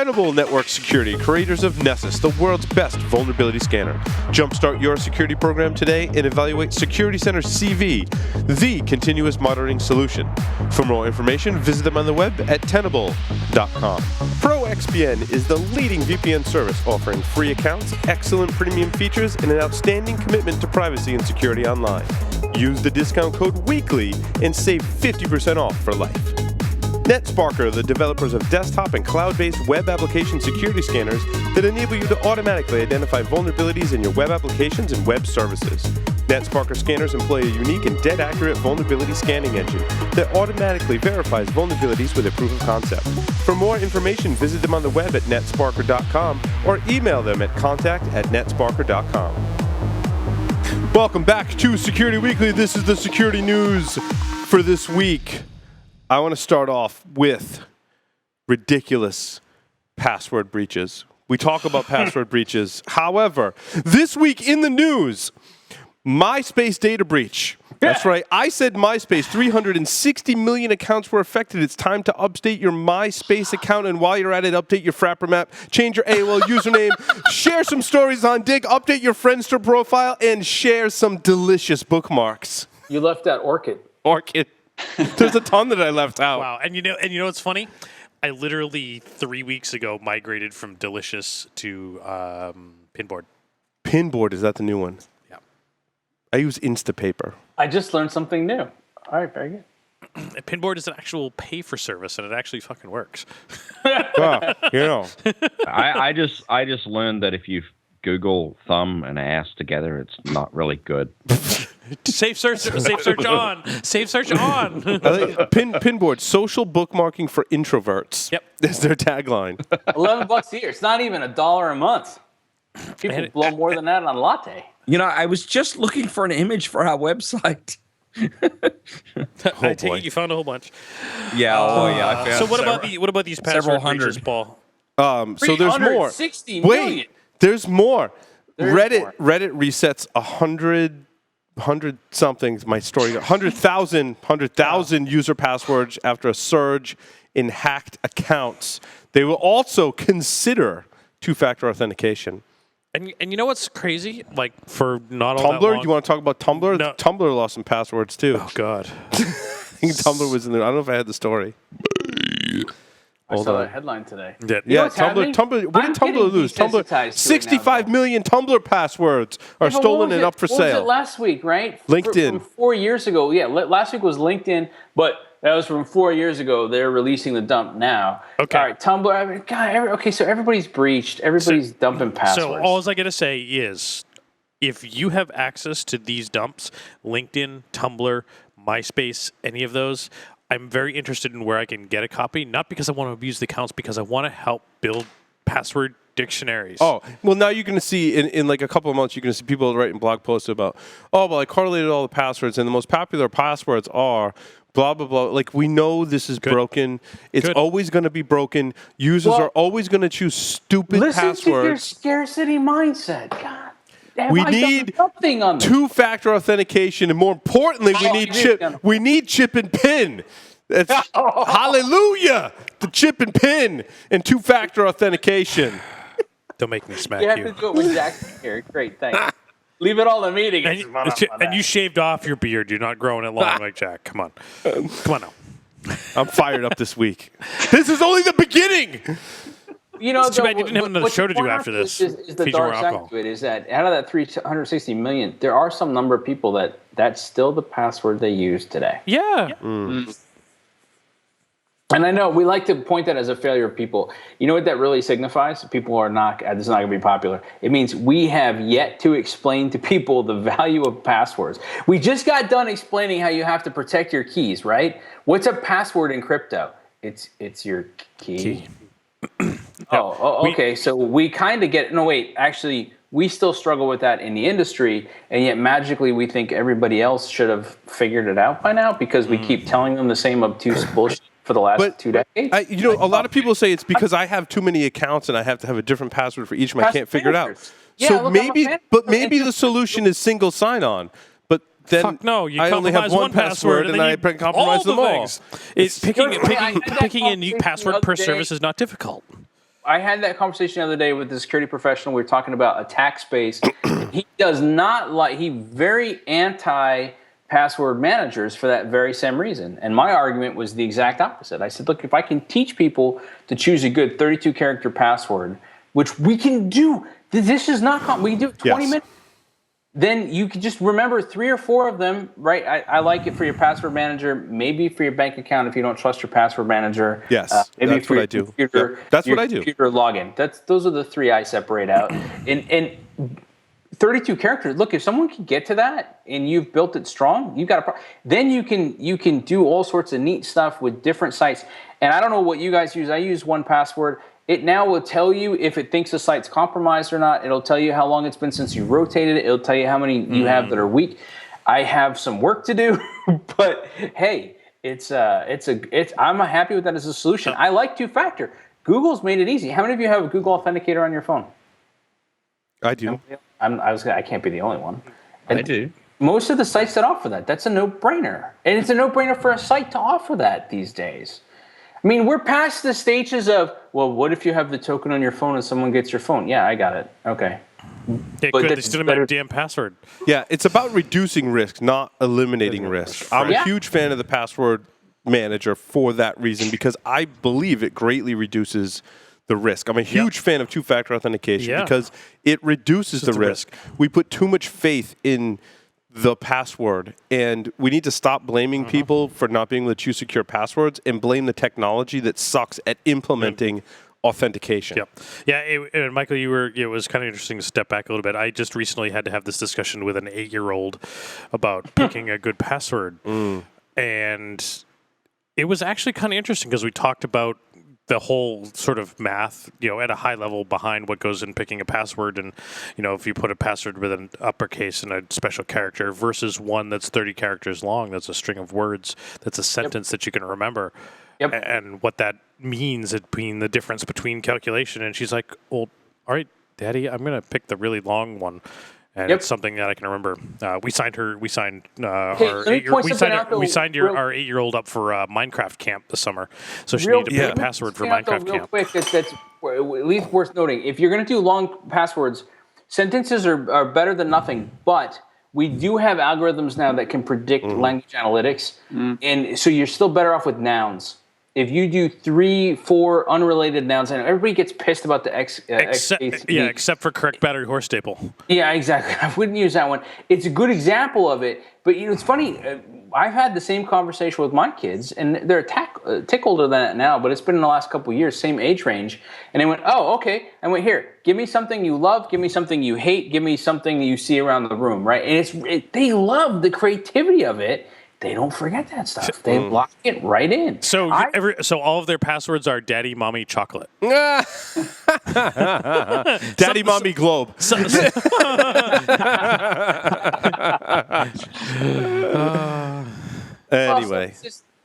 Tenable Network Security, creators of Nessus, the world's best vulnerability scanner. Jumpstart your security program today and evaluate Security Center CV, the continuous monitoring solution. For more information, visit them on the web at tenable.com. ProXPN is the leading VPN service offering free accounts, excellent premium features, and an outstanding commitment to privacy and security online. Use the discount code WEEKLY and save 50% off for life. NetSparker, the developers of desktop and cloud-based web application security scanners that enable you to automatically identify vulnerabilities in your web applications and web services. NetSparker scanners employ a unique and dead-accurate vulnerability scanning engine that automatically verifies vulnerabilities with a proof of concept. For more information, visit them on the web at netsparker.com or email them at contact@netsparker.com. Welcome back to Security Weekly. This is the security news for this week. I want to start off with ridiculous password breaches. We talk about password breaches. However, this week in the news, MySpace data breach. That's right. I said MySpace. 360 million accounts were affected. It's time to update your MySpace account. And while you're at it, update your Frapper map, change your AOL username, share some stories on Dig, update your Friendster profile, and share some delicious bookmarks. You left out Orchid. Orchid. There's a ton that I left out. Wow. And you know what's funny? I literally 3 weeks ago migrated from Delicious to Pinboard. Pinboard, is that the new one? Yeah. I use Instapaper. I just learned something new. All right, very good. Pinboard is an actual pay-for-service, and it actually fucking works. Well, you know. I just learned that if you Google thumb and ass together, it's not really good. Safe search on. Safe search on. Pinboard, social bookmarking for introverts. Yep. That's their tagline. $11 a year. It's not even $1 a month. People blow more than that on latte. You know, I was just looking for an image for our website. I take it you found a whole bunch. Yeah, I found So what about these password breaches, Paul? So there's more. 360 million. Wait, there's more. There's Reddit more. resets 100 something. My story. 100,000 user passwords after a surge in hacked accounts. They will also consider two-factor authentication. And you know what's crazy? Like, for not all that Tumblr? long... You want to talk about Tumblr? No. Tumblr lost some passwords, too. Oh, God. I think Tumblr was in there. I don't know if I had the story. I saw that headline today. Yeah, You know what's Tumblr. happening? What I'm did Tumblr getting lose? Tumblr. desensitized to it now, 65 though. million Tumblr passwords are Yeah, but stolen what was and it- up for what was sale. it last week, right? LinkedIn. From 4 years ago. Yeah, last week was LinkedIn, but that was from 4 years ago. They're releasing the dump now. Okay. All right, Tumblr. I mean, God, okay, so everybody's breached. Everybody's dumping passwords. So all I got to say is, if you have access to these dumps, LinkedIn, Tumblr, MySpace, any of those, I'm very interested in where I can get a copy, not because I want to abuse the accounts, because I want to help build password dictionaries. Oh, well, now you're going to see in like a couple of months, you're going to see people writing blog posts about, oh, well, I correlated all the passwords, and the most popular passwords are blah, blah, blah. Like, we know this is broken. It's always going to be broken. Users are always going to choose stupid Listen passwords. to your scarcity mindset. God. We need two-factor authentication, and more importantly, we need chip and pin. That's hallelujah, the chip and pin and two-factor authentication. Don't make me smack You have you. to do it with Jack here. Great, thanks. Leave it all in meeting. And you shaved off your beard. You're not growing it long like Jack. Come on. Come on now. I'm fired up this week. This is only the beginning. You know, It's too bad you didn't have another show to do after this. Is the Feed you dark more side alcohol. to it is that out of that 360 million, there are some number of people that's still the password they use today. Yeah. And I know we like to point that as a failure of people. You know what that really signifies? People are not, this is not going to be popular. It means we have yet to explain to people the value of passwords. We just got done explaining how you have to protect your keys, right? What's a password in crypto? It's your key. Okay. So we kind of get, no, wait, actually, we still struggle with that in the industry, and yet magically we think everybody else should have figured it out by now because we keep telling them the same obtuse bullshit for the last 2 decades. A lot of people say it's because I have too many accounts and I have to have a different password for each of them. I can't figure it out. Yeah, So look, maybe the solution is single sign-on. But then Fuck no, you I only have compromise one password and I compromise them all. Picking a unique I password per service is not difficult. I had that conversation the other day with the security professional. We were talking about attack space. He does not like. He very anti password managers for that very same reason. And my argument was the exact opposite. I said, look, if I can teach people to choose a good 32-character password, which we can do, this is not. We can do it 20 minutes. Then you can just remember 3 or 4 of them, right? I like it for your password manager, maybe for your bank account if you don't trust your password manager. Yes, maybe that's for what your I do. Computer, That's your what I do. Computer login. Those are the 3 I separate out. And 32 characters. Look, if someone can get to that and you've built it strong, you got then you can do all sorts of neat stuff with different sites. And I don't know what you guys use. I use 1Password. It now will tell you if it thinks the site's compromised or not. It'll tell you how long it's been since you rotated it. It'll tell you how many you have that are weak. I have some work to do, but hey, I'm happy with that as a solution. I like 2-factor. Google's made it easy. How many of you have a Google Authenticator on your phone? I do. I can't be the only one. And I do. Most of the sites that offer that's a no-brainer. And it's a no-brainer for a site to offer that these days. I mean, we're past the stages of, well, what if you have the token on your phone and someone gets your phone? Yeah, I got it. Okay. Yeah, But good. They that's still have a better- damn password. Yeah, it's about reducing risk, not eliminating risk. I'm a Yeah. huge fan of the password manager for that reason because I believe it greatly reduces the risk. I'm a huge fan of 2-factor authentication because it reduces the risk. We put too much faith in the password, and we need to stop blaming people for not being able to choose secure passwords and blame the technology that sucks at implementing authentication. Yep. Yeah, and Michael, it was kind of interesting to step back a little bit. I just recently had to have this discussion with an 8-year-old about picking a good password. And it was actually kind of interesting because we talked about the whole sort of math, at a high level behind what goes in picking a password. And, if you put a password with an uppercase and a special character versus one that's 30 characters long, that's a string of words, that's a sentence that you can remember. Yep. And what that means, between the difference between calculation. And she's like, well, all right, Daddy, I'm going to pick the really long one. And it's something that I can remember. We signed our 8-year-old up for Minecraft camp this summer. So she needed to pick a password for Minecraft real camp. Quick, that's at least worth noting. If you're going to do long passwords, sentences are better than nothing, but we do have algorithms now that can predict language analytics, and so you're still better off with nouns. If you do 3, 4 unrelated nouns, and everybody gets pissed about the except for correct battery horse staple. Yeah, exactly. I wouldn't use that one. It's a good example of it, but it's funny. I've had the same conversation with my kids, and they're a tick older than that now, but it's been in the last couple of years, same age range. And they went, oh, okay. I went, here, give me something you love, give me something you hate, give me something that you see around the room, right? And they love the creativity of it. They don't forget that stuff. They lock it right in. So all of their passwords are Daddy, Mommy, Chocolate. Daddy, Mommy, Globe. Anyway.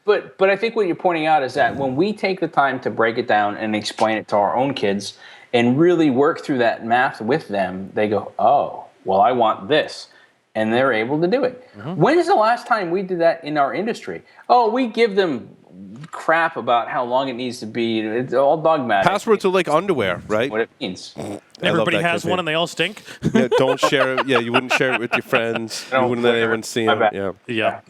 But I think what you're pointing out is that when we take the time to break it down and explain it to our own kids and really work through that math with them, they go, oh, well, I want this. And they're able to do it. When is the last time we did that in our industry? Oh, we give them crap about how long it needs to be. It's all dogmatic. Passwords are like underwear, right? What it means. Everybody has one and they all stink. Yeah, don't share it. Yeah, you wouldn't share it with your friends. You wouldn't let anyone see them. Yeah.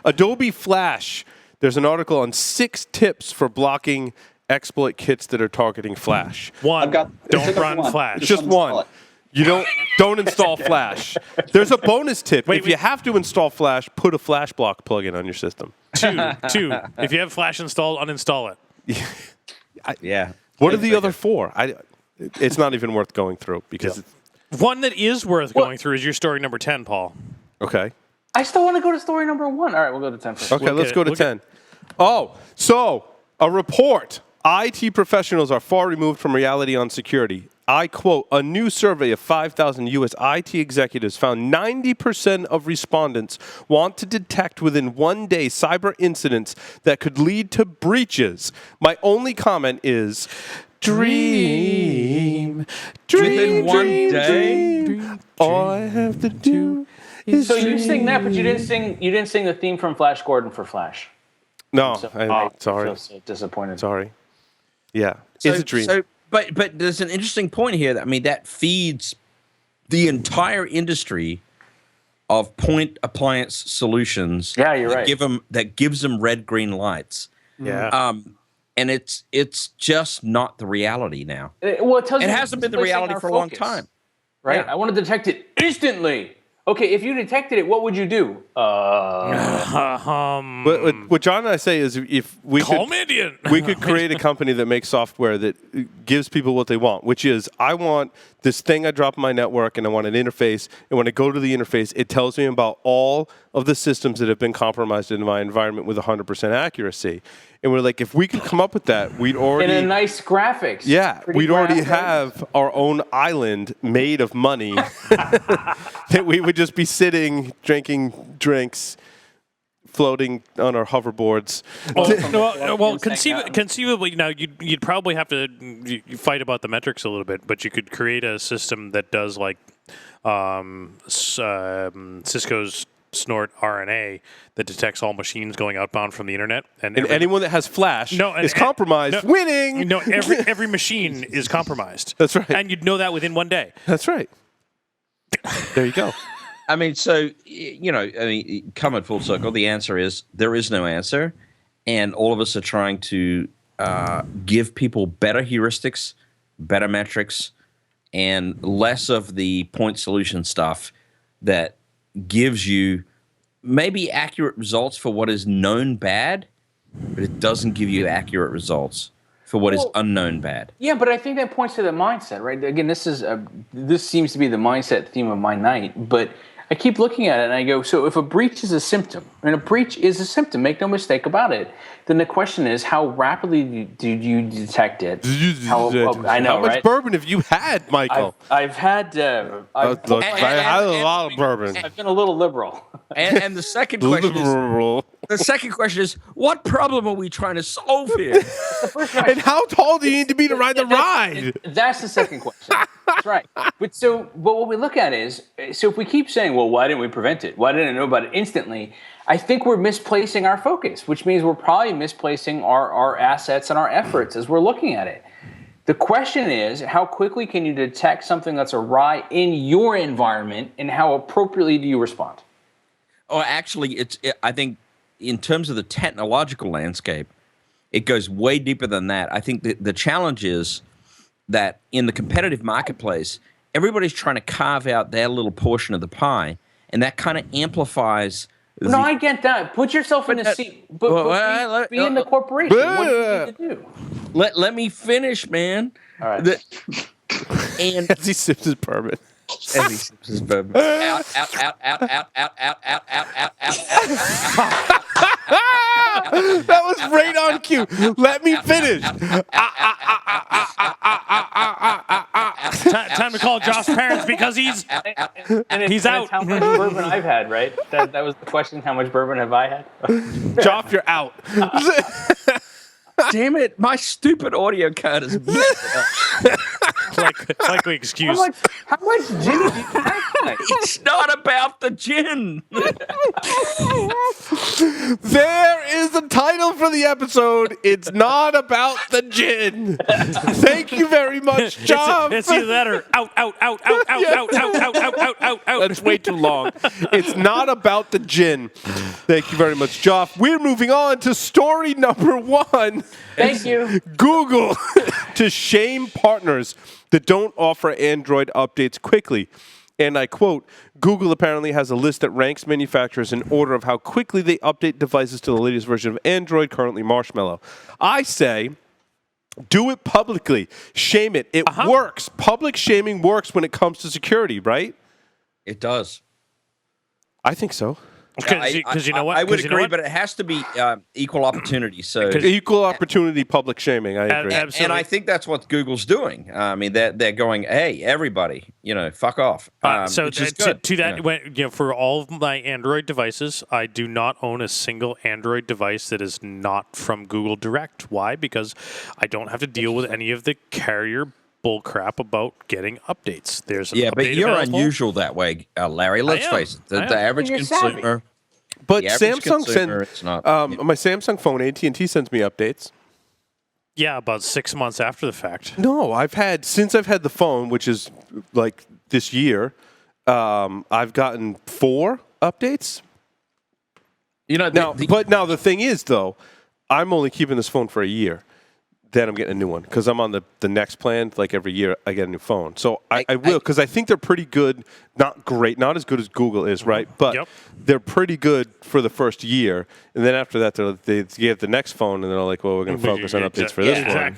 Adobe Flash. There's an article on 6 tips for blocking exploit kits that are targeting Flash. Don't run Flash. Just one. You don't install Flash. There's a bonus tip. If you have to install Flash, put a Flash block plugin on your system. 2. If you have Flash installed, uninstall it. Yeah. What are the other 4? It's not even worth going through because one that is worth going through is your story number 10, Paul. Okay. I still want to go to story number 1. All right, we'll go to 10 first. Okay, let's go to 10. So a report. IT professionals are far removed from reality on security. I quote, a new survey of 5,000 U.S. IT executives found 90% of respondents want to detect within 1 day cyber incidents that could lead to breaches. My only comment is, dream. Within 1 day? Dream. All I have to do is So you sing that, but you didn't sing the theme from Flash Gordon for Flash. No, I sorry. feel so disappointed. Sorry. Yeah, it's a dream. But there's an interesting point here. That feeds the entire industry of point appliance solutions. Yeah, you're right. That gives them red green lights. Yeah. And it's just not the reality now. Well, it tells you hasn't been the reality for a long time. Right? Yeah. I want to detect it instantly. Okay, if you detected it, what would you do? What John and I say is, if we could create a company that makes software that gives people what they want, which is, I want this thing I drop in my network, and I want an interface, and when I go to the interface, it tells me about all of the systems that have been compromised in my environment with 100% accuracy. And we're like, if we could come up with that, we'd already... In a nice graphics. Yeah, Pretty we'd already graphics. have our own island made of money that we would just be sitting, drinking drinks, floating on our hoverboards. Conceivably, now you'd probably have to fight about the metrics a little bit, but you could create a system that does like Cisco's Snort RNA that detects all machines going outbound from the internet, and anyone that has flash is compromised. Winning. No, every machine is compromised. That's right, and you'd know that within one day. That's right. There you go. Coming full circle, the answer is there is no answer, and all of us are trying to give people better heuristics, better metrics, and less of the point solution stuff that gives you maybe accurate results for what is known bad, but it doesn't give you accurate results for what is unknown bad. Yeah, but I think that points to the mindset, right? Again, this seems to be the mindset theme of my night, but I keep looking at it and I go, so if a breach is a symptom, and a breach is a symptom, make no mistake about it, then the question is, how rapidly do you detect it? I know, How much right? bourbon have you had, Michael? I've had I had a lot of bourbon. I've been a little liberal. And the second question is, what problem are we trying to solve here? And how tall do you need to be to ride the ride? That's the second question. That's right. But what we look at is, so if we keep saying, well, why didn't we prevent it? Why didn't I know about it instantly? I think we're misplacing our focus, which means we're probably misplacing our assets and our efforts as we're looking at it. The question is, how quickly can you detect something that's awry in your environment, and how appropriately do you respond? Oh, actually, I think in terms of the technological landscape, it goes way deeper than that. I think the challenge is that in the competitive marketplace, everybody's trying to carve out their little portion of the pie, and that kind of amplifies. No, I get that. Put yourself in the seat. But be in the corporation. What do you need to do? Let me finish, man. All right. And as he sips his bourbon. As he sips his bourbon. Out. That was right on cue. Let me finish. Time to call Josh's parents because he's out. How much bourbon I've had, right? That was the question. How much bourbon have I had? Joff, you're out. Damn it! My stupid audio card is likely excuse. How much gin did you have tonight? It's not about the gin. There is the title for the episode. It's not about the gin. Thank you very much, Joff. It's either that or out. That's way too long. It's not about the gin. Thank you very much, Joff. We're moving on to story number 1. Thank you. Google to shame partners that don't offer Android updates quickly. And I quote, Google apparently has a list that ranks manufacturers in order of how quickly they update devices to the latest version of Android, currently Marshmallow. I say, do it publicly. Shame it. It works. Public shaming works when it comes to security, right? It does. I think so. Because you know what? I would agree, but it has to be equal opportunity. So equal opportunity public shaming. I agree. Absolutely. And I think that's what Google's doing. I mean, they're going, hey, everybody, fuck off. So to that, for all of my Android devices, I do not own a single Android device that is not from Google Direct. Why? Because I don't have to deal with any of the carrier bull crap about getting updates. There's an but update you're available. unusual that way, Larry. Let's face it. The average consumer. But The average Samsung consumer, it's not. my Samsung phone, AT&T sends me updates. Yeah, about 6 months after the fact. No, since I've had the phone, which is like this year, I've gotten 4 updates. But now the thing is, though, I'm only keeping this phone for a year. Then I'm getting a new one because I'm on the next plan. Like every year, I get a new phone. So I will, because I think they're pretty good. Not great, not as good as Google is, right? But they're pretty good for the first year, and then after that, they get the next phone, and they're like, "Well, we're going to focus on updates for this one."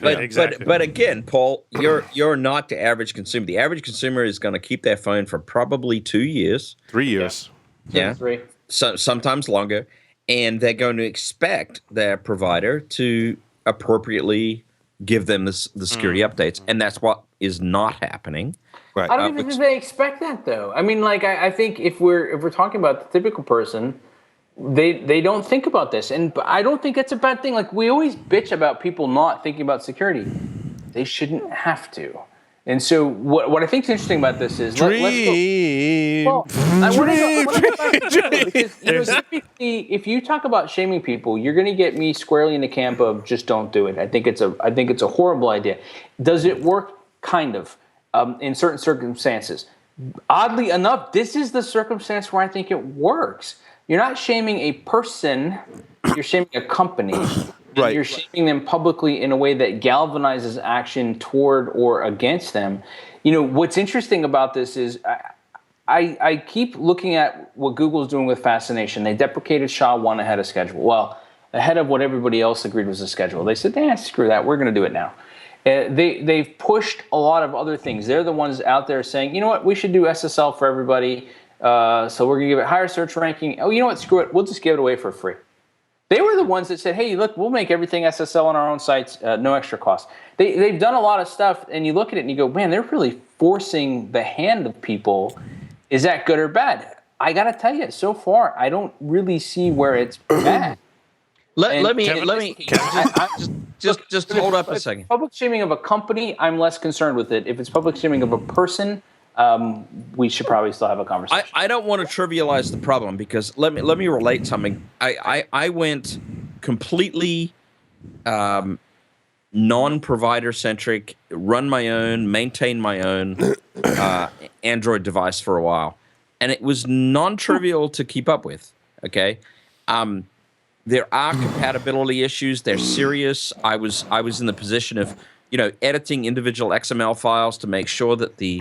But again, Paul, you're not the average consumer. The average consumer is going to keep their phone for probably 2 years, 3 years. Yeah, 3. So sometimes longer, and they're going to expect their provider to appropriately give them the security updates, and that's what is not happening. Right. I don't even think they expect that, though. I mean, like, I think if we're talking about the typical person, they don't think about this, and I don't think that's a bad thing. Like, we always bitch about people not thinking about security. They shouldn't have to. And so what I think is interesting about this is let's go. Well, I want to go back because typically, if you talk about shaming people, you're going to get me squarely in the camp of just don't do it. I think it's a horrible idea. Does it work? Kind of, in certain circumstances. Oddly enough, this is the circumstance where I think it works. You're not shaming a person; you're shaming a company. Right. You're shaming them publicly in a way that galvanizes action toward or against them. You know, what's interesting about this is I keep looking at what Google's doing with Fascination. They deprecated SHA-1 ahead of schedule. Well, ahead of what everybody else agreed was the schedule. They said, screw that. We're going to do it now. They've pushed a lot of other things. They're the ones out there saying, you know what, we should do SSL for everybody. So we're going to give it higher search ranking. Oh, you know what, screw it. We'll just give it away for free. They were the ones that said, hey, look, we'll make everything SSL on our own sites, no extra cost. They've done a lot of stuff, and you look at it and you go, man, they're really forcing the hand of people. Is that good or bad? I got to tell you, so far, I don't really see where it's bad. Let me just hold up a second. Public shaming of a company, I'm less concerned with it. If it's public shaming of a person, we should probably still have a conversation. I don't want to trivialize the problem because let me relate something. I went completely non-provider centric, run my own, maintain my own Android device for a while, and it was non-trivial to keep up with. Okay, there are compatibility issues. They're serious. I was in the position of editing individual XML files to make sure that the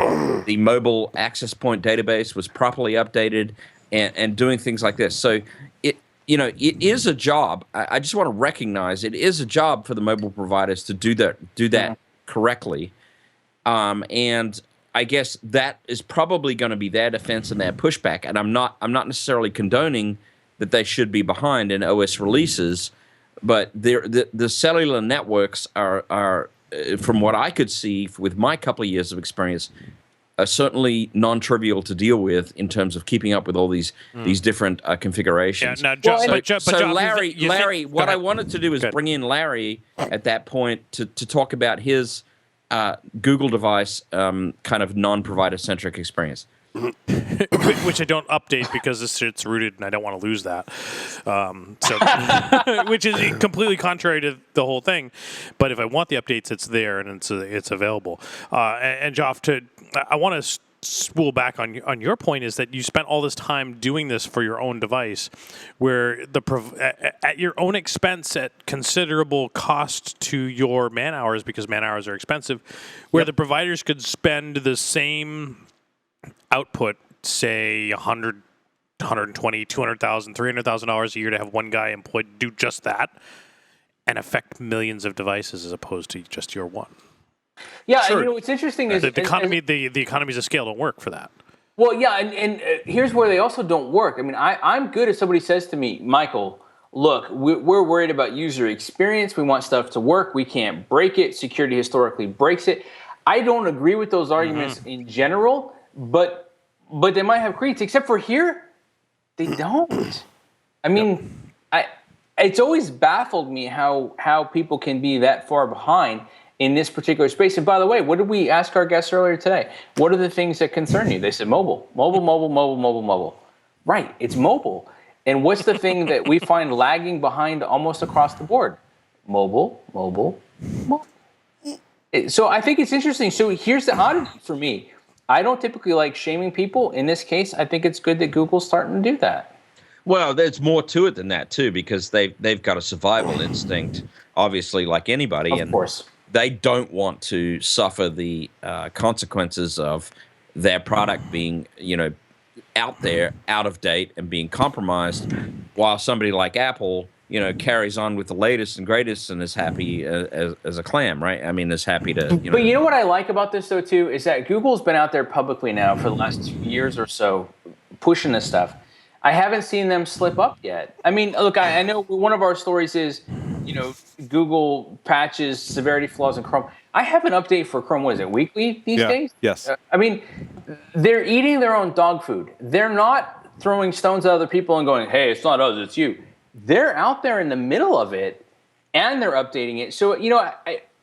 mobile access point database was properly updated and doing things like this. So it is a job. I just want to recognize it is a job for the mobile providers to do that correctly. And I guess that is probably going to be their defense and their pushback. And I'm not necessarily condoning that they should be behind in OS releases, but the cellular networks are from what I could see with my couple of years of experience, are certainly non-trivial to deal with in terms of keeping up with all these different configurations. Yeah, now, Larry, what I wanted to do is bring in Larry at that point to talk about his Google device kind of non-provider centric experience. Which I don't update because this shit's rooted and I don't want to lose that. Which is completely contrary to the whole thing. But if I want the updates, it's there and it's available. And Joff, I want to spool back on your point is that you spent all this time doing this for your own device, where at your own expense, at considerable cost to your man hours, because man hours are expensive, where the providers could spend the same output, say $100, $120, $200,000, $300,000 a year to have one guy employed to do just that and affect millions of devices as opposed to just your one. Yeah, sure. And what's interesting is the economies of scale don't work for that. Well, yeah, and here's where they also don't work. I mean, I'm good if somebody says to me, Michael, look, we're worried about user experience. We want stuff to work. We can't break it. Security historically breaks it. I don't agree with those arguments in general, but they might have credence. Except for here, they don't. I mean, it's always baffled me how people can be that far behind in this particular space. And by the way, what did we ask our guests earlier today? What are the things that concern you? They said mobile. Right, it's mobile. And what's the thing that we find lagging behind almost across the board? Mobile. So I think it's interesting. So here's the oddity for me. I don't typically like shaming people. In this case, I think it's good that Google's starting to do that. Well, there's more to it than that too, because they've got a survival instinct, obviously, like anybody, Of course. they don't want to suffer the consequences of their product being, out there, out of date, and being compromised, while somebody like Apple, carries on with the latest and greatest and is happy as a clam, right? I mean, is happy to, But you know what I like about this, though, too, is that Google's been out there publicly now for the last 2 years or so pushing this stuff. I haven't seen them slip up yet. I mean, look, I know one of our stories is, Google patches severity flaws in Chrome. I have an update for Chrome. What is it, weekly these days? Yes. I mean, they're eating their own dog food. They're not throwing stones at other people and going, hey, it's not us, it's you. They're out there in the middle of it, and they're updating it. So,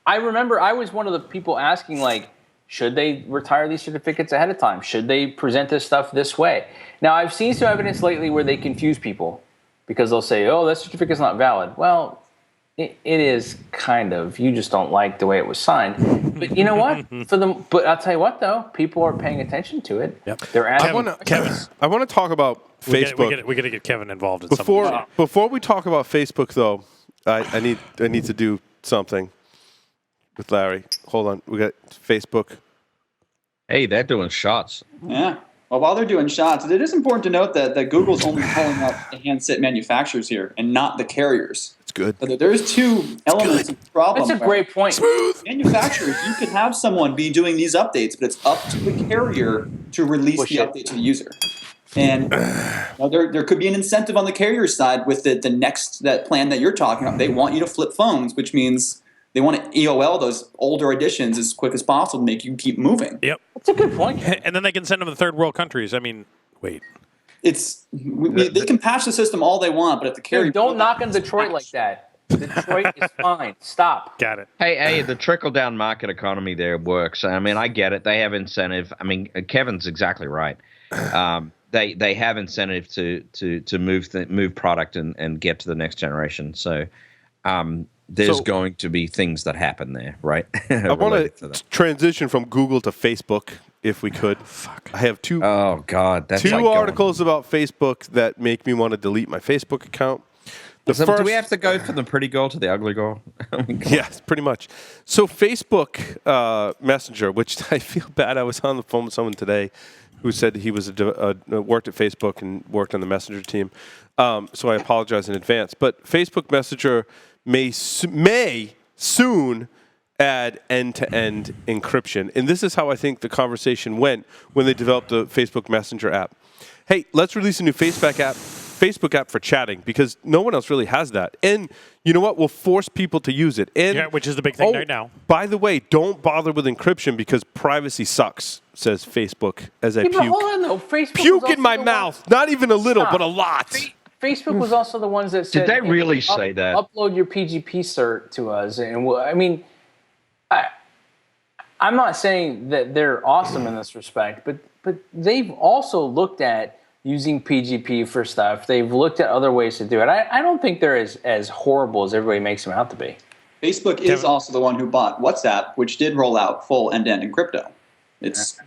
I remember I was one of the people asking, like, should they retire these certificates ahead of time? Should they present this stuff this way? Now, I've seen some evidence lately where they confuse people because they'll say, oh, that certificate's not valid. Well, it is kind of. You just don't like the way it was signed. But you know what? But I'll tell you what, though. People are paying attention to it. Yep. They're asking. Kevin, I want to talk about Facebook. we got to get Kevin involved in something. Before we talk about Facebook, though, I need to do something with Larry. Hold on. We got Facebook. Hey, they're doing shots. Yeah. Well, while they're doing shots, it is important to note that Google's only calling out the handset manufacturers here and not the carriers. It's good. But there's two elements of the problem. That's a great point. Smooth. Manufacturers, you could have someone be doing these updates, but it's up to the carrier to release the update to the user. And there could be an incentive on the carrier side with that plan that you're talking about. They want you to flip phones, which means they want to EOL those older editions as quick as possible to make you keep moving. Yep. That's a good point. And then they can send them to third world countries. I mean, wait. They can patch the system all they want, but if the carrier Don't knock on Detroit like that. Detroit is fine. Stop. Got it. Hey, the trickle-down market economy there works. I mean, I get it. They have incentive. I mean, Kevin's exactly right. They have incentive to move product and get to the next generation. So there's going to be things that happen there, right? I want to transition from Google to Facebook, if we could. I have two. Oh God, that's two like articles about Facebook that make me want to delete my Facebook account. Do we have to go from the pretty girl to the ugly girl? Yes, pretty much. So Facebook Messenger, which I feel bad. I was on the phone with someone today who said he was worked at Facebook and worked on the Messenger team. So I apologize in advance. But Facebook Messenger may soon add end-to-end encryption. And this is how I think the conversation went when they developed the Facebook Messenger app. Hey, let's release a new Facebook app for chatting because no one else really has that. And you know what? We'll force people to use it. And which is the big thing right now. By the way, don't bother with encryption because privacy sucks, says Facebook as I puke. Hold on, though. Facebook Puke in my mouth. Not even a little, but a lot. Facebook was also the ones that said, Did they really say that? Upload your PGP cert to us. And I mean, I'm not saying that they're awesome in this respect, but they've also looked at using PGP for stuff. They've looked at other ways to do it. I don't think they're as horrible as everybody makes them out to be. Facebook is also the one who bought WhatsApp, which did roll out full end-to-end encrypto. It's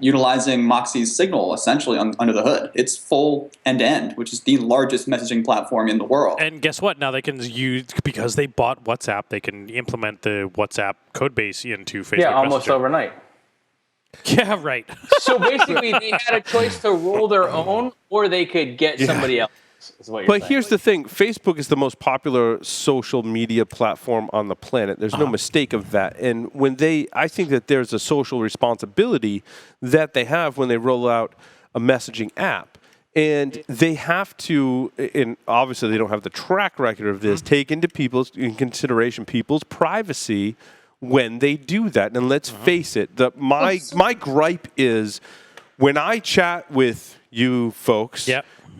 utilizing Moxie's Signal essentially under the hood. It's full end-to-end, which is the largest messaging platform in the world. And guess what? Now they can use, because they bought WhatsApp, they can implement the WhatsApp code base into Facebook Yeah, almost Messenger. overnight. Yeah, right. So basically, they had a choice to roll their own, or they could get somebody else. Is what you're But saying. here's the thing. Facebook is the most popular social media platform on the planet. There's no mistake of that. And I think that there's a social responsibility that they have when they roll out a messaging app. And they have to, and obviously they don't have the track record of this, take into consideration people's privacy when they do that. And let's face it, my gripe is when I chat with you folks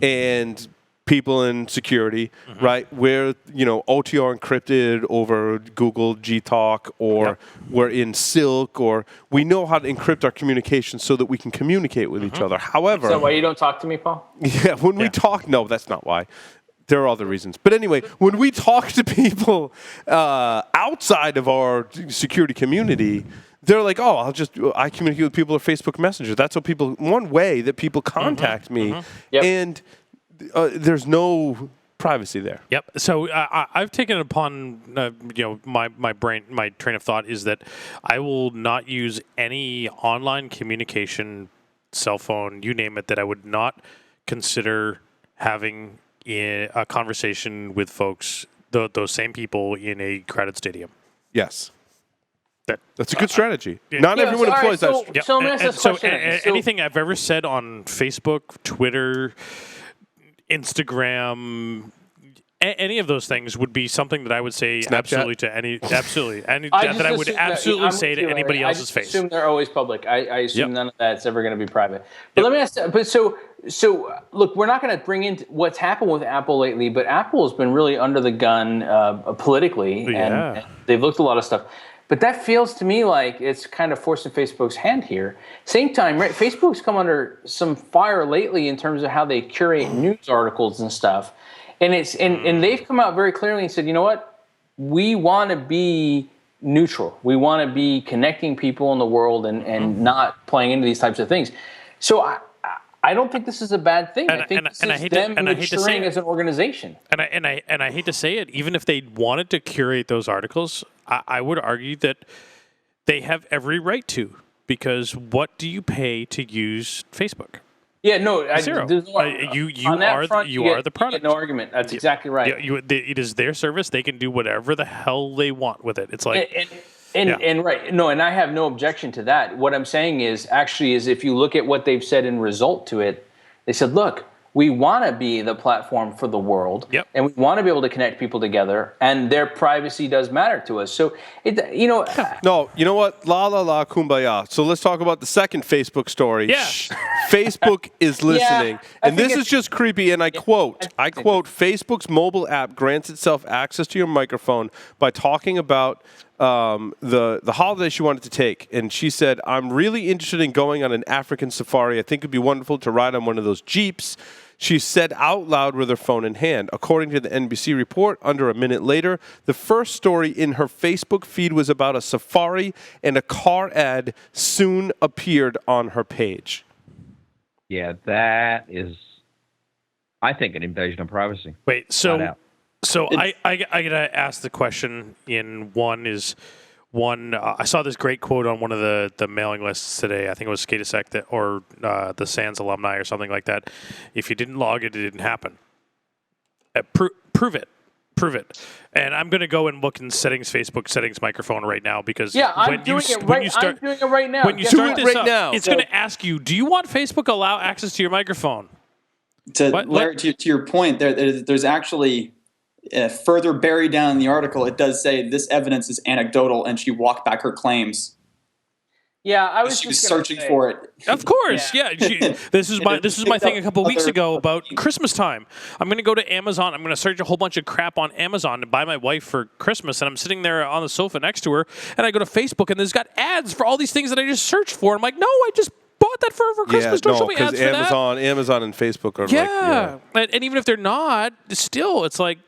and people in security, right, where, OTR encrypted over Google Gtalk or we're in Silk or we know how to encrypt our communication so that we can communicate with each other. However... So why you don't talk to me, Paul? Yeah, when we talk, no, that's not why. there are other reasons. But anyway, when we talk to people outside of our security community, they're like, oh, I communicate with people on Facebook Messenger. That's one way that people contact me. Yep. And there's no privacy there. Yep. So I've taken it upon, my train of thought is that I will not use any online communication, cell phone, you name it, that I would not consider having a conversation with folks, those same people in a crowded stadium. Yes. That's a good strategy. Not Yeah, everyone so, all right, employs that. so- So let me ask this question. Anything I've ever said on Facebook, Twitter, Instagram, any of those things would be something that I would say absolutely to any that I would absolutely say to anybody else's face. I assume they're always public. I assume none of that's ever going to be private. But let me ask. But so look, we're not going to bring in what's happened with Apple lately. But Apple has been really under the gun politically, and they've looked at a lot of stuff. But that feels to me like it's kind of forcing Facebook's hand here. Same time, right? Facebook's come under some fire lately in terms of how they curate news articles and stuff. And and they've come out very clearly and said, you know what? We want to be neutral. We want to be connecting people in the world and not playing into these types of things. So I don't think this is a bad thing. I think this is them maturing as an organization. And I hate to say it, even if they wanted to curate those articles, I would argue that they have every right to, because what do you pay to use Facebook? Yeah, no, Zero. You on that are front, you are the You product. get no argument. That's exactly right. It is their service. They can do whatever the hell they want with it. It's like and right. No, and I have no objection to that. What I'm saying is if you look at what they've said in result to it, they said, look, we want to be the platform for the world, and we want to be able to connect people together, and their privacy does matter to us. So, No, you know what? La la la, kumbaya. So let's talk about the second Facebook story. Yeah. Facebook is listening. I And think this is just creepy, and I quote, Facebook's mobile app grants itself access to your microphone by talking about the holiday she wanted to take. And she said, I'm really interested in going on an African safari. I think it'd be wonderful to ride on one of those Jeeps. She said out loud with her phone in hand. According to the NBC report, under a minute later, the first story in her Facebook feed was about a safari, and a car ad soon appeared on her page. Yeah, that is, I think, an invasion of privacy. Wait, so I gotta ask the question. I saw this great quote on one of the mailing lists today. I think it was Skatasek or the Sands alumni or something like that. If you didn't log it, it didn't happen. Prove it. And I'm going to go and look in Facebook settings microphone right now, because I'm doing it right now. When you start this up, it's going to ask you, do you want Facebook to allow access to your microphone? Larry, to your point, there's actually further buried down in the article, it does say this evidence is anecdotal, and she walked back her claims. Yeah, she was searching for it. Of course, yeah. This is my thing a couple weeks ago about Christmas time. I'm going to go to Amazon. I'm going to search a whole bunch of crap on Amazon to buy my wife for Christmas, and I'm sitting there on the sofa next to her, and I go to Facebook, and there's got ads for all these things that I just searched for. I'm like, no, I just bought that for Christmas. Don't show me ads for that. Amazon and Facebook are and even if they're not, still, it's like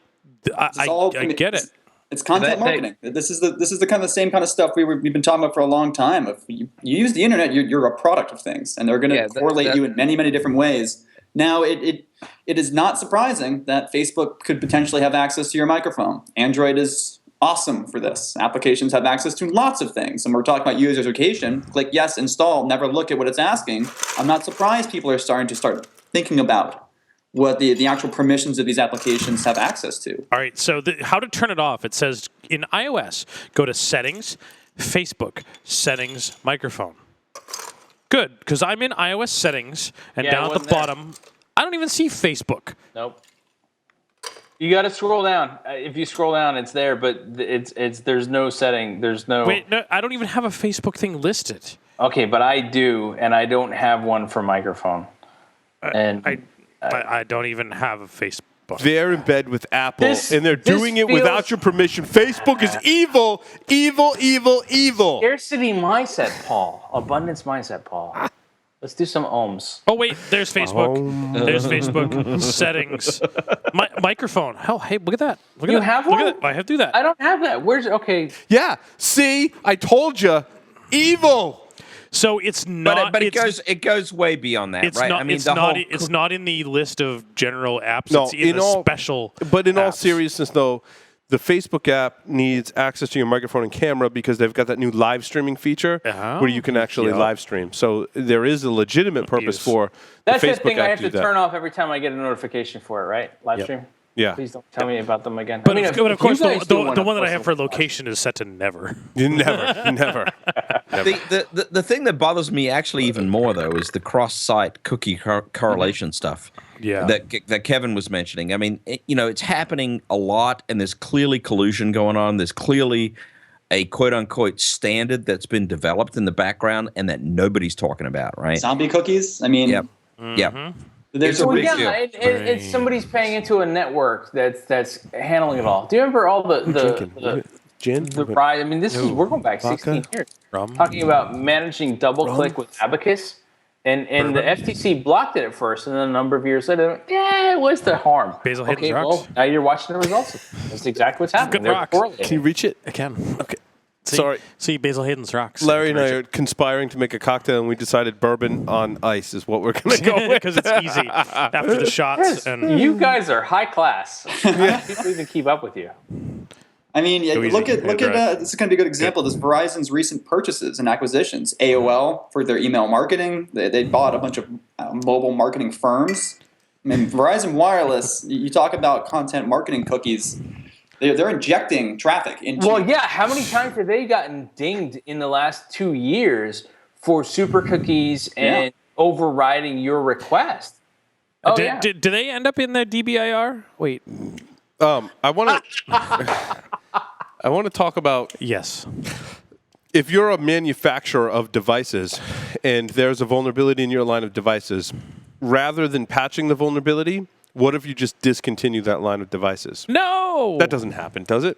I get it. It's content marketing. This is the kind of the same kind of stuff we've been talking about for a long time. If you use the internet, you're a product of things, and they're going to correlate you in many, many different ways. Now, it is not surprising that Facebook could potentially have access to your microphone. Android is awesome for this. Applications have access to lots of things, and we're talking about user education. Click yes, install, never look at what it's asking. I'm not surprised people are starting to thinking about what the actual permissions of these applications have access to. All right, so how to turn it off. It says in iOS, go to Settings, Facebook, Settings, Microphone. Good, because I'm in iOS Settings, and down at the bottom, I don't even see Facebook. Nope. You got to scroll down. If you scroll down, it's there, but there's no setting. There's no. Wait, no, I don't even have a Facebook thing listed. Okay, but I do, and I don't have one for microphone. I don't even have a Facebook. They're in bed with Apple, and they're doing it without your permission. Facebook is evil, evil, evil, evil. Scarcity mindset, Paul. Abundance mindset, Paul. Let's do some ohms. Oh wait, there's Facebook. There's Facebook settings. Microphone. Oh, hey, look at that. Look at You that. have Look one? at that. I have to do that. I don't have that. Where's okay? Yeah. See, I told you, evil. So it's not. But it's, it goes way beyond that, It's right? not. I mean, it's the not. whole It's not in the list of general apps. No, it's in the special. But in all apps. seriousness, though, the Facebook app needs access to your microphone and camera because they've got that new live streaming feature where you can actually live stream. So there is a legitimate purpose for That's the that Facebook thing I app have to do that. turn off every time I get a notification for it, right? Live stream. Yeah. Please don't tell me about them again. But, I mean, but of if course, you guys do the wanna one that I post have for them, location is set to never. You never. the thing that bothers me actually even more though is the cross-site cookie correlation stuff. Yeah. That Kevin was mentioning. I mean, it's happening a lot, and there's clearly collusion going on. There's clearly a quote-unquote standard that's been developed in the background and that nobody's talking about, right? Zombie cookies. I mean, Yep. Mm-hmm. Yep. there's a Well, big yeah, deal. it's somebody's paying into a network that's handling it all. Do you remember all the Gin? rise? I mean, we're going back 16 years. Talking about managing DoubleClick with Abacus. And the FTC blocked it at first, and then a number of years later, what's the harm? Basil Hayden's rocks. Well, now you're watching the results. That's exactly what's happening. Good They're rocks. correlating. Can you reach it? I can. Okay. See, Sorry. See, Basil Hayden's rocks. Larry and I are conspiring to make a cocktail, and we decided bourbon on ice is what we're going to go with. because it's easy after the shots. And You guys are high class. How do people even keep up with you? I mean, look at right. this is going to be a good example. This Verizon's recent purchases and acquisitions. AOL for their email marketing. They bought a bunch of mobile marketing firms. I mean, Verizon Wireless. You talk about content marketing cookies. They're injecting traffic into. Well, yeah. How many times have they gotten dinged in the last 2 years for super cookies and overriding your request? Oh, yeah. do they end up in the DBIR? Wait. I want to talk about Yes. if you're a manufacturer of devices and there's a vulnerability in your line of devices, rather than patching the vulnerability, what if you just discontinue that line of devices? No. That doesn't happen, does it?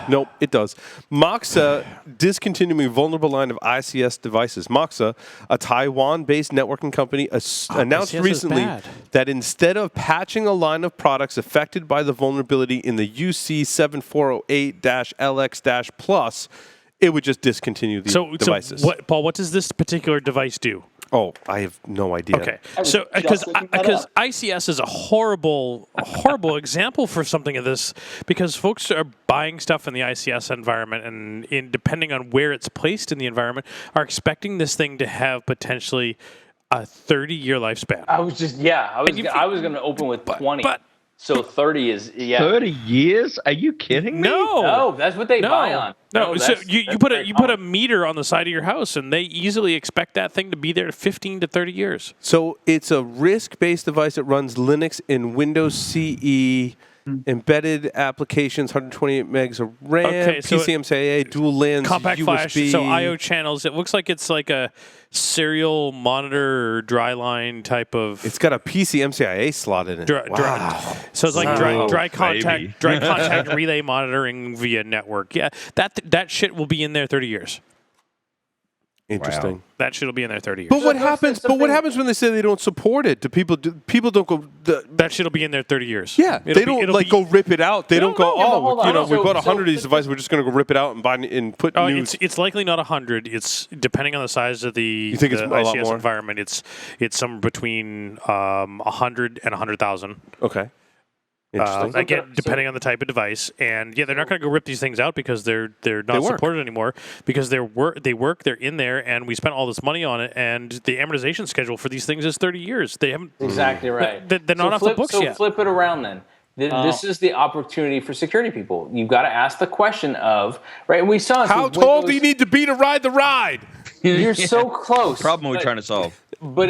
Nope, it does. Moxa discontinuing vulnerable line of ICS devices. Moxa, a Taiwan-based networking company, announced ICS is recently bad. that instead of patching a line of products affected by the vulnerability in the UC7408-LX-Plus, it would just discontinue the devices. So what does this particular device do? Oh, I have no idea. Okay, was so just looking that because up. ICS is a horrible example for something of this, because folks are buying stuff in the ICS environment, and depending on where it's placed in the environment, are expecting this thing to have potentially a 30-year lifespan. I was going to open with 20. but- so 30 is 30 years? Are you kidding me? No, that's what they buy on. No, so that's- you that's put very you put a common. meter on the side of your house, and they easily expect that thing to be there 15 to 30 years. So it's a RISC-based device that runs Linux and Windows CE, embedded applications, 128 megs of RAM, Okay, so PCMCIA, dual lens, Compact USB. flash, so I/O channels. It looks like it's like a serial monitor or dry line type of. It's got a PCMCIA slot in it. So it's like dry baby. contact relay monitoring via network. Yeah, that shit will be in there 30 years. Interesting. That shit will be in there 30 years. But what So happens? But what something- happens when they say they don't support it? Do people don't go? That shit will be in there 30 years. Yeah, It'll they be- don't it'll like be- go rip it out. They don't go. no, but hold on. We So- bought 100 of so- these devices. We're just going to go rip it out and buy and put new. It's likely not 100. It's depending on the size of the, think it's the a lot ICS more? environment. It's somewhere between 100 and 100,000. Okay. Interesting. Again, depending on the type of device, and yeah, they're not going to go rip these things out because they're not work. supported anymore, because they work, they're in there, and we spent all this money on it, and the amortization schedule for these things is 30 years. They haven't Exactly right. They're not off the books so yet. flip it around then. This is the opportunity for security people. You've got to ask the question of, right, and we saw How with tall do Windows- you need to be to ride the ride? You're so close. Problem we're but- trying to solve. But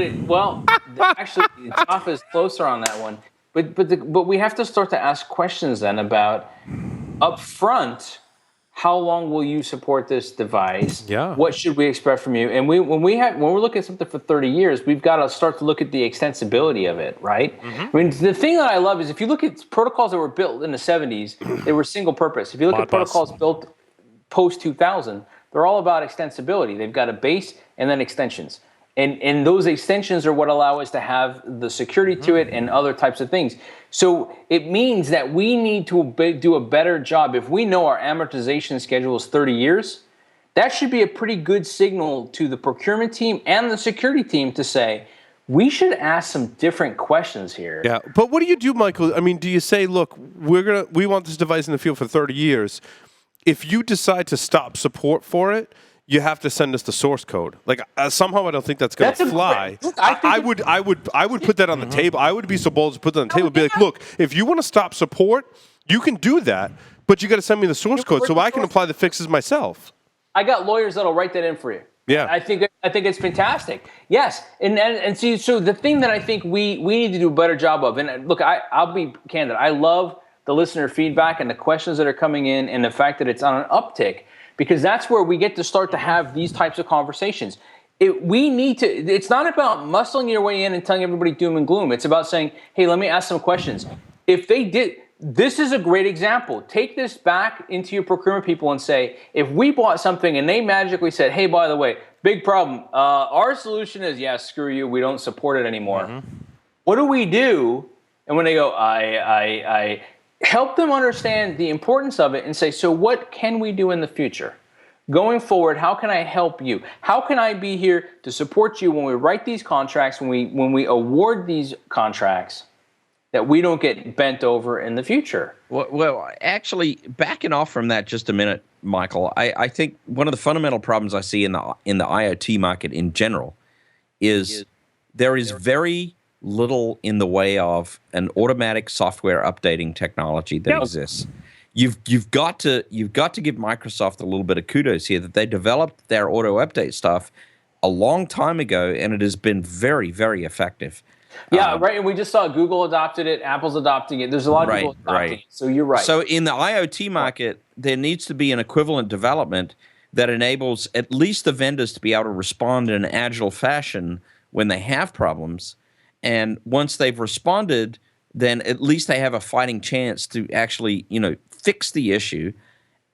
actually, Toff is closer on that one. But we have to start to ask questions then about up front. How long will you support this device? Yeah. What should we expect from you? And when we're looking at something for 30 years, we've got to start to look at the extensibility of it, right? Mm-hmm. I mean, the thing that I love is if you look at protocols that were built in the 70s, they were single purpose. If you look at Modbus. protocols built post 2000, they're all about extensibility. They've got a base and then extensions. And those extensions are what allow us to have the security to it and other types of things. So it means that we need to do a better job. If we know our amortization schedule is 30 years, that should be a pretty good signal to the procurement team and the security team to say, we should ask some different questions here. Yeah, but what do you do, Michael? I mean, do you say, look, we want this device in the field for 30 years. If you decide to stop support for it, you have to send us the source code. Like somehow, I don't think that's going to fly. Look, I would put that on the table. I would be so bold to put that on the table. Be like, look, if you want to stop support, you can do that, but you got to send me the source code so I can apply the fixes myself. I got lawyers that'll write that in for you. Yeah, I think it's fantastic. Yes, and see, so the thing that I think we need to do a better job of, and look, I'll be candid. I love the listener feedback and the questions that are coming in, and the fact that it's on an uptick, because that's where we get to start to have these types of conversations. It's not about muscling your way in and telling everybody doom and gloom. It's about saying, hey, let me ask some questions. If they did. This is a great example. Take this back into your procurement people and say, if we bought something and they magically said, hey, by the way, big problem. Our solution is, yeah, screw you. We don't support it anymore. Mm-hmm. What do we do? And when they go, I help them understand the importance of it and say, so what can we do in the future? Going forward, how can I help you? How can I be here to support you when we write these contracts, when we award these contracts, that we don't get bent over in the future? Well, actually, backing off from that just a minute, Michael, I think one of the fundamental problems I see in the IoT market in general is there is very little in the way of an automatic software updating technology that exists. You've got to give Microsoft a little bit of kudos here that they developed their auto update stuff a long time ago, and it has been very, very effective. Yeah, right. And we just saw Google adopted it. Apple's adopting it. There's a lot of people adopting it. So you're right. So in the IoT market, there needs to be an equivalent development that enables at least the vendors to be able to respond in an agile fashion when they have problems. And once they've responded, then at least they have a fighting chance to actually, fix the issue.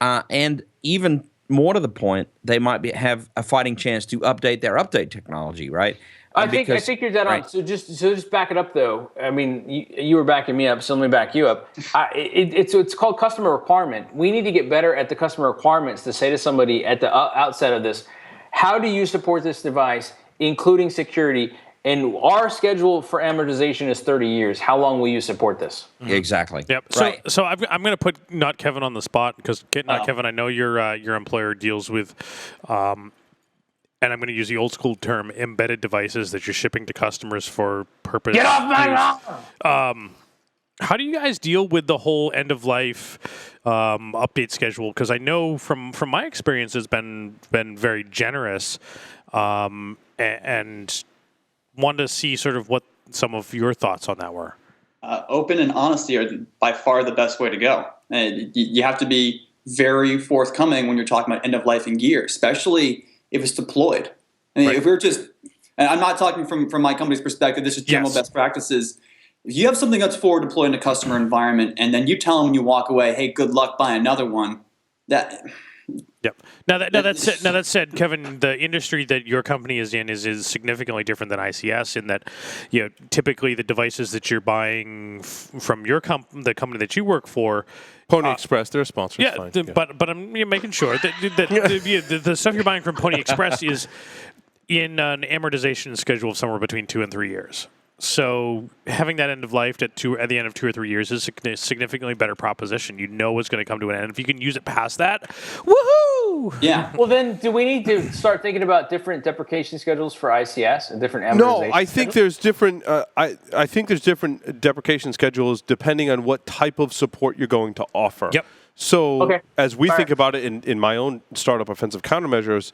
And even more to the point, they might have a fighting chance to update their update technology, right? I think you're dead on. So just back it up, though. I mean, you were backing me up, so let me back you up. It's called customer requirement. We need to get better at the customer requirements to say to somebody at the outset of this, how do you support this device, including security? And our schedule for amortization is 30 years. How long will you support this? Exactly. Yep. So I'm going to put not Kevin on the spot because Kevin, I know your employer deals with. And I'm going to use the old school term, embedded devices that you're shipping to customers for purpose. Get off my lawn! How do you guys deal with the whole end of life update schedule? Because I know from my experience, it's been very generous, and wanted to see sort of what some of your thoughts on that were. Open and honesty are by far the best way to go. And you have to be very forthcoming when you're talking about end of life and gear, especially if it's deployed. I mean, if we're just, and I'm not talking from my company's perspective, this is general best practices. If you have something that's forward deployed in a customer environment and then you tell them when you walk away, hey, good luck, buy another one, that... Yep. Now that said, Kevin, the industry that your company is in is significantly different than ICS in that, typically the devices that you're buying from your the company that you work for, Pony Express, they're a sponsor. Yeah, but I'm making sure that the stuff you're buying from Pony Express is in an amortization schedule of somewhere between 2 and 3 years. So having that end of life at the end of 2 or 3 years is a significantly better proposition. You know it's going to come to an end. If you can use it past that, woohoo! Yeah. Well, then, do we need to start thinking about different deprecation schedules for ICS and different amortization? No, I think there's different. I think there's different deprecation schedules depending on what type of support you're going to offer. Yep. So as we think about it in my own startup offensive countermeasures,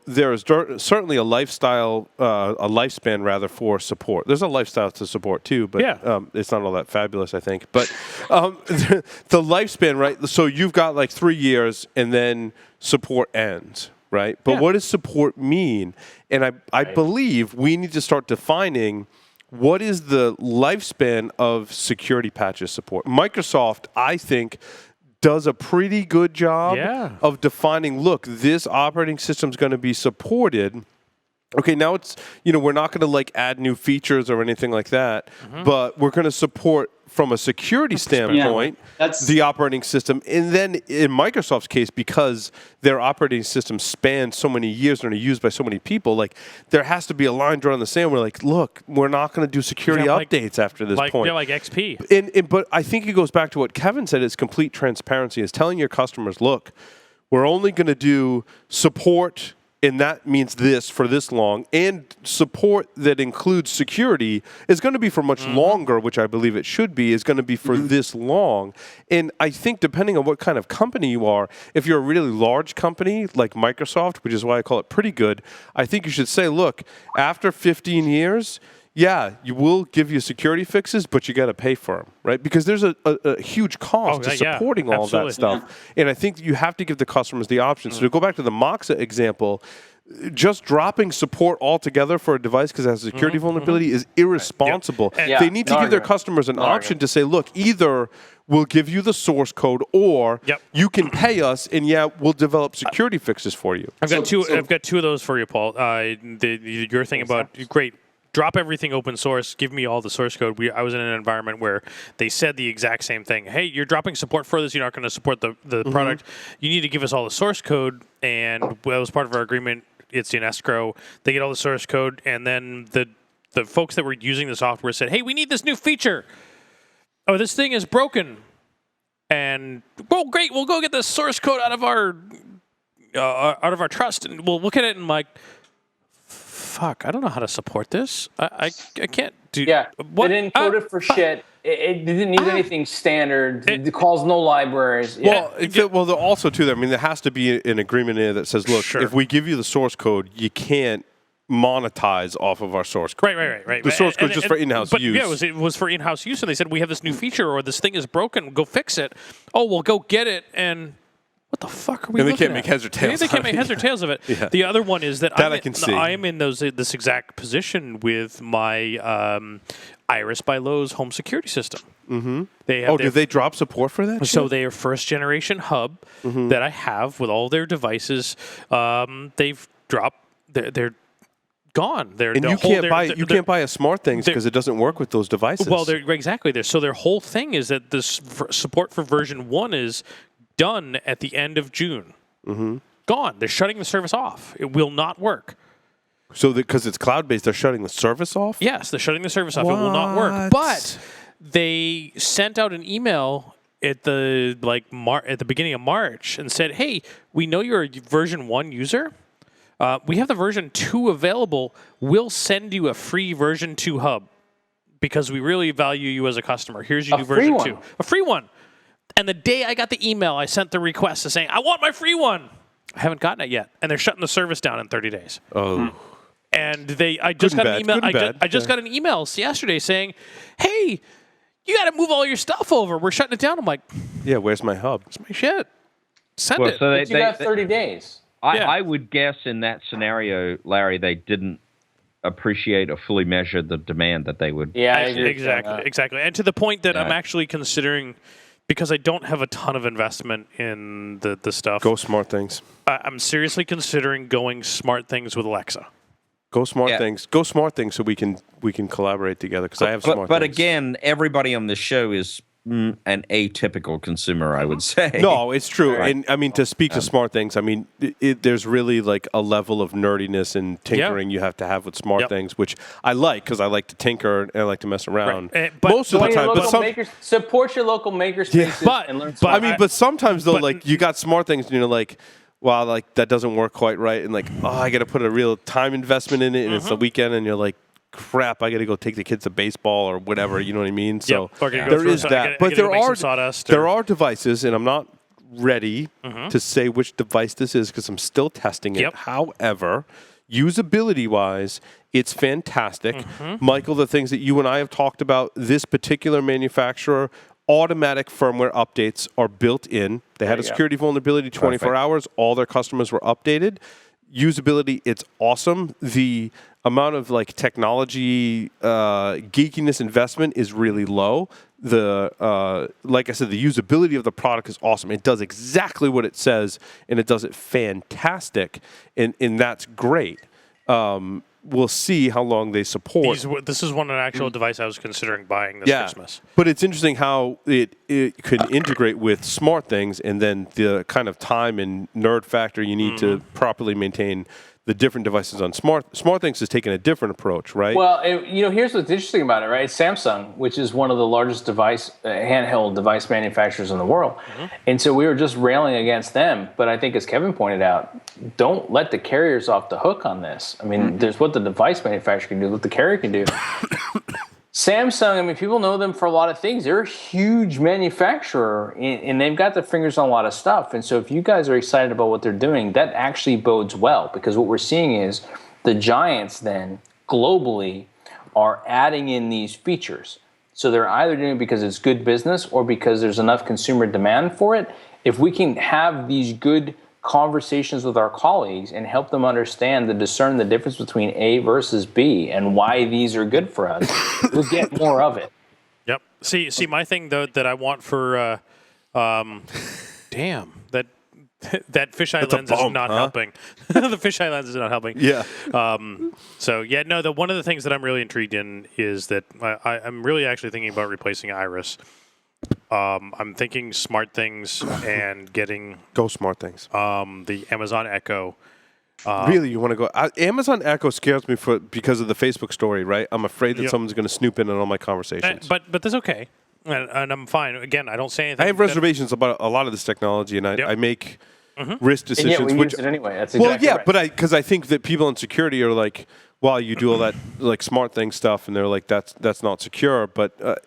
there is certainly a lifespan rather for support. There's a lifestyle to support too, but it's not all that fabulous, I think. But the lifespan, right? So you've got like 3 years and then support ends, right? But what does support mean? And I believe we need to start defining what is the lifespan of security patches support. Microsoft, I think, does a pretty good job of defining, look, this operating system is going to be supported okay, now it's, we're not going to like add new features or anything like that, but we're going to support from a security standpoint That's- the operating system. And then in Microsoft's case, because their operating system spans so many years and are used by so many people, like there has to be a line drawn in the sand. We're like, look, we're not going to do security updates after this point. Yeah, like XP. But I think it goes back to what Kevin said, is complete transparency, is telling your customers, look, we're only going to do support, and that means this for this long, and support that includes security is going to be for much longer, which I believe it should be, is going to be for this long. And I think depending on what kind of company you are, if you're a really large company like Microsoft, which is why I call it pretty good, I think you should say, look, after 15 years, yeah, you will give you security fixes, but you got to pay for them, right? Because there's a huge cost to supporting all of that stuff. And I think you have to give the customers the option. So to go back to the Moxa example, just dropping support altogether for a device because it has a security vulnerability is irresponsible. They need to give their customers an option to say, look, either we'll give you the source code or you can pay us, and we'll develop security fixes for you. I've got two of those for you, Paul. Your thing about great. Drop everything open source. Give me all the source code. I was in an environment where they said the exact same thing. Hey, you're dropping support for this. You're not going to support the product. You need to give us all the source code. And that was part of our agreement. It's in escrow. They get all the source code. And then the folks that were using the software said, hey, we need this new feature. Oh, this thing is broken. And, well, great. We'll go get the source code out of our trust. And we'll look at it and fuck, I don't know how to support this. I can't do... Yeah, what? They didn't code it for shit. It didn't need anything standard. It calls no libraries. Well, also, too, there has to be an agreement in there that says, look, if we give you the source code, you can't monetize off of our source code. Right. The source code is just for in-house use. Yeah, it was for in-house use, and they said, we have this new feature, or this thing is broken, go fix it. Oh, well, go get it, and... What the fuck are we looking at? And they can't make heads or tails. They can't make heads or tails of it. Yeah. The other one is that I can see. I am in this exact position with my Iris by Lowe's home security systm. Mm-hmm. Did they drop support for that? So their first generation hub that I have with all their devices, they've dropped. They're gone. You can't buy a smart things because it doesn't work with those devices. Well, exactly. So their whole thing is that this support for version 1 is done at the end of June. Gone. They're shutting the service off. It will not work. So because it's cloud-based, they're shutting the service off? Yes, they're shutting the service off. It will not work. But they sent out an email at the at the beginning of March and said, hey, we know you're a version 1 user. We have the version 2 available. We'll send you a free version 2 hub because we really value you as a customer. Here's your new version 2. A free one. And the day I got the email, I sent the request to saying, I want my free one. I haven't gotten it yet. And they're shutting the service down in 30 days. Oh. And I just got an email. I just got an email yesterday saying, hey, you got to move all your stuff over. We're shutting it down. I'm like, yeah, where's my hub? Where's my shit? Send it. So you got 30 days. I would guess in that scenario, Larry, they didn't appreciate or fully measure the demand that they would. Yeah, exactly. And to the point that I'm actually considering, because I don't have a ton of investment in the stuff. Go Smart Things. I'm seriously considering going Smart Things with Alexa. Go Smart Things. Go Smart Things so we can collaborate together because I have Smart Things. But again, everybody on this show is an atypical consumer, I would say. No, it's true. Right. And I mean, to speak to Smart Things, I mean, there's really like a level of nerdiness and tinkering you have to have with Smart Things, which I like because I like to tinker and I like to mess around. Right. Most of the time. But support your local makerspaces and learn something. But sometimes though, like you got Smart Things and you're like, wow, like that doesn't work quite right. And like, I got to put a real time investment in it and it's the weekend and you're like, crap, I got to go take the kids to baseball or whatever, you know what I mean? So there is that. But there are devices, and I'm not ready to say which device this is because I'm still testing it. However, usability-wise, it's fantastic. Michael, the things that you and I have talked about, this particular manufacturer, automatic firmware updates are built in. They had a security vulnerability 24 hours. All their customers were updated. Usability, it's awesome. The amount of like technology geekiness investment is really low. The like I said, the usability of the product is awesome. It does exactly what it says, and it does it fantastic, and that's great. we'll see how long they support. This is one an actual device I was considering buying this Christmas. But it's interesting how it can integrate with SmartThings, and then the kind of time and nerd factor you need to properly maintain the different devices on SmartThings has taken a different approach, right? Well, here's what's interesting about it, right? It's Samsung, which is one of the largest handheld device manufacturers in the world. And so we were just railing against them. But I think, as Kevin pointed out, don't let the carriers off the hook on this. I mean, there's what the device manufacturer can do, what the carrier can do. Samsung, I mean, people know them for a lot of things. They're a huge manufacturer, and they've got their fingers on a lot of stuff. And so if you guys are excited about what they're doing, that actually bodes well, because what we're seeing is the giants then globally are adding in these features. So they're either doing it because it's good business or because there's enough consumer demand for it. If we can have these good conversations with our colleagues and help them understand discern the difference between A versus B and why these are good for us, we'll get more of it. Yep. See, my thing though that I want for, damn, that fisheye lens is not helping. The fisheye lens is not helping. Yeah. One of the things that I'm really intrigued in is that I'm really actually thinking about replacing Iris. I'm thinking SmartThings and getting Go SmartThings. the Amazon Echo. Really, you want to go? Amazon Echo scares me because of the Facebook story, right? I'm afraid that someone's going to snoop in on all my conversations. But that's okay, and I'm fine. Again, I don't say anything. I have reservations about a lot of this technology, and I make risk decisions. And yet we use it anyway. That's exactly right. But because I think that people in security are like, well, you do all that like SmartThings stuff, and they're like, that's not secure. But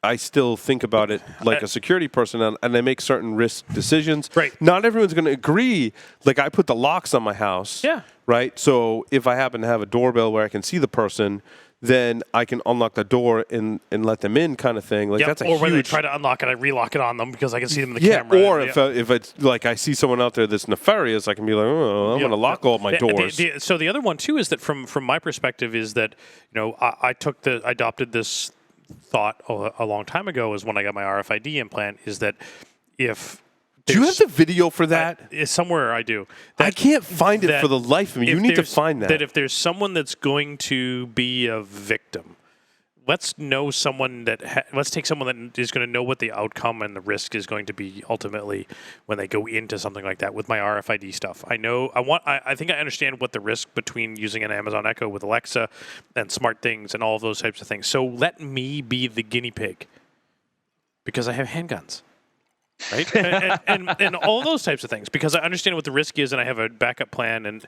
I still think about it like a security person, and I make certain risk decisions. Right. Not everyone's going to agree. Like, I put the locks on my house. Yeah. Right? So if I happen to have a doorbell where I can see the person, then I can unlock the door and let them in, kind of thing. Like, that's a huge... when they try to unlock it, I relock it on them because I can see them in the camera. Or if it's like I see someone out there that's nefarious, I can be like, oh, I'm going to lock all my doors. So the other one, too, is that from my perspective is that, I adopted this thought a long time ago is when I got my RFID implant, is that if do you have the video for that? Somewhere I do. I can't find it for the life of me. You need to find that. That if there's someone that's going to be a victim, let's know someone let's take someone that is going to know what the outcome and the risk is going to be ultimately when they go into something like that with my RFID stuff. I think I understand what the risk between using an Amazon Echo with Alexa and SmartThings and all of those types of things. So let me be the guinea pig because I have handguns. Right, and all those types of things, because I understand what the risk is, and I have a backup plan, and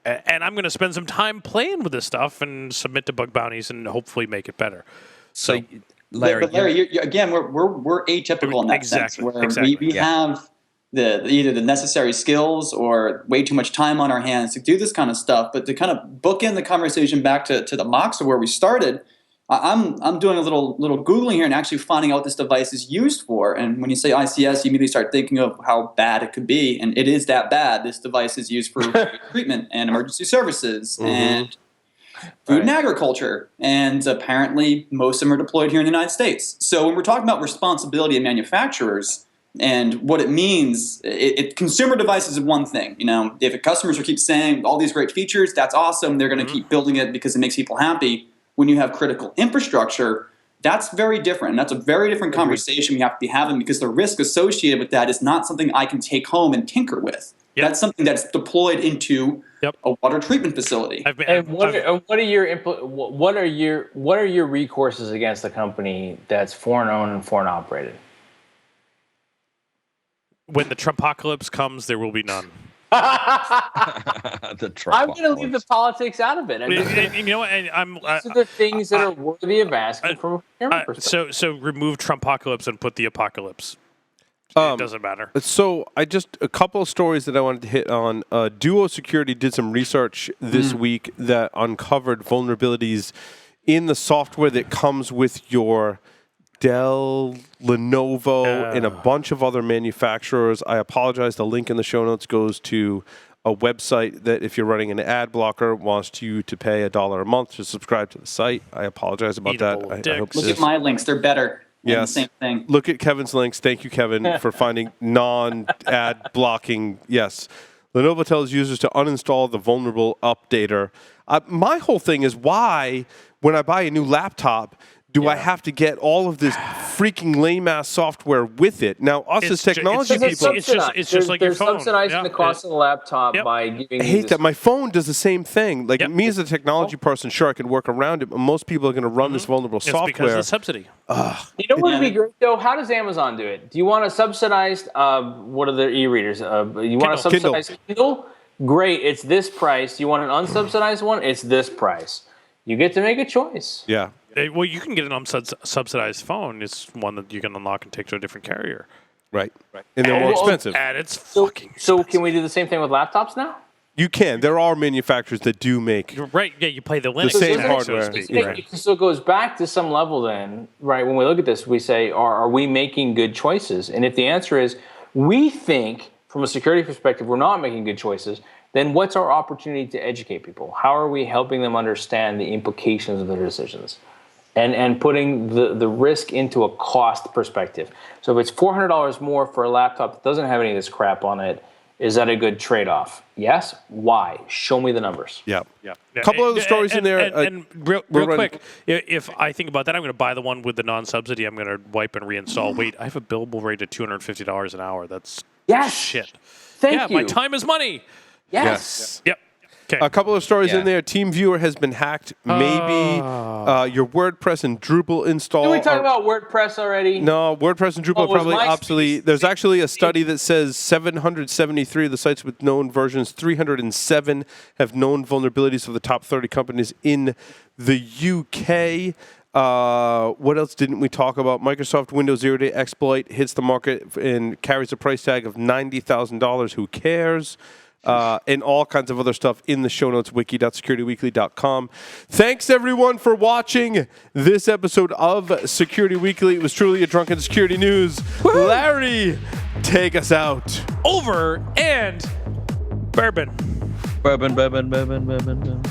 I'm going to spend some time playing with this stuff and submit to bug bounties and hopefully make it better. So, Larry, but Larry, again, we're atypical in that sense, where we have either the necessary skills or way too much time on our hands to do this kind of stuff. But to kind of bookend the conversation back to the Moxa where we started. I'm doing a little Googling here and actually finding out what this device is used for. And when you say ICS, you immediately start thinking of how bad it could be. And it is that bad. This device is used for treatment and emergency services and food and agriculture. And apparently most of them are deployed here in the United States. So when we're talking about responsibility of manufacturers and what it means, consumer devices is one thing. If customers keep saying all these great features, that's awesome. They're going to keep building it because it makes people happy. When you have critical infrastructure, that's very different. And that's a very different conversation we have to be having because the risk associated with that is not something I can take home and tinker with. Yep. That's something that's deployed into a water treatment facility. What are your recourses against a company that's foreign owned and foreign operated? When the Trumpocalypse comes, there will be none. I'm going to leave the politics out of it. I mean, these are the things that are worthy of asking from a procurement perspective. So remove Trumpocalypse and put the apocalypse. It doesn't matter. So a couple of stories that I wanted to hit on. Duo Security did some research this week that uncovered vulnerabilities in the software that comes with your Dell, Lenovo, and a bunch of other manufacturers. I apologize. The link in the show notes goes to a website that if you're running an ad blocker wants you to pay $1 a month to subscribe to the site. I apologize about that. I hope Look at my links. They're better. Yes. Same thing. Look at Kevin's links. Thank you, Kevin, for finding non-ad blocking. Yes. Lenovo tells users to uninstall the vulnerable updater. My whole thing is why, when I buy a new laptop, do I have to get all of this freaking lame-ass software with it? Now, us as technology people... It's just like your phone. They're subsidizing the cost of the laptop by giving I hate that. My phone does the same thing. Like, me as a technology person, sure, I can work around it, but most people are going to run this vulnerable software. It's because of the subsidy. You know what would be great, though? How does Amazon do it? Do you want a subsidized, what are their e-readers? You want a subsidized Kindle? Great, it's this price. You want an unsubsidized one? It's this price. You get to make a choice. Yeah. Well, you can get an unsubsidized phone. It's one that you can unlock and take to a different carrier. Right. And they're more expensive. And it's fucking expensive. So can we do the same thing with laptops now? You can. There are manufacturers that do make You're right. Yeah, you play the Linux. same stack, hardware. So to speak. Yeah. Right. So it goes back to some level then, right? When we look at this, we say, are we making good choices? And if the answer is, we think from a security perspective, we're not making good choices, then what's our opportunity to educate people? How are we helping them understand the implications of their decisions? And putting the risk into a cost perspective. So if it's $400 more for a laptop that doesn't have any of this crap on it, is that a good trade-off? Yes. Why? Show me the numbers. Yeah. A couple other stories in there. And real quick, if I think about that, I'm going to buy the one with the non-subsidy. I'm going to wipe and reinstall. Wait, I have a billable rate of $250 an hour. That's shit. Thank you. My time is money. Yes. Yep. Okay. A couple of stories in there. TeamViewer has been hacked. Maybe your WordPress and Drupal install. Did we talk about WordPress already? No, WordPress and Drupal are probably MySpace. obsolete. There's actually a study that says 773 of the sites with known versions, 307 have known vulnerabilities of the top 30 companies in the UK. What else didn't we talk about? Microsoft Windows Zero Day exploit hits the market and carries a price tag of $90,000. Who cares? And all kinds of other stuff in the show notes, wiki.securityweekly.com. Thanks, everyone, for watching this episode of Security Weekly. It was truly a drunken security news. Woo-hoo! Larry, take us out. Over and bourbon. Bourbon.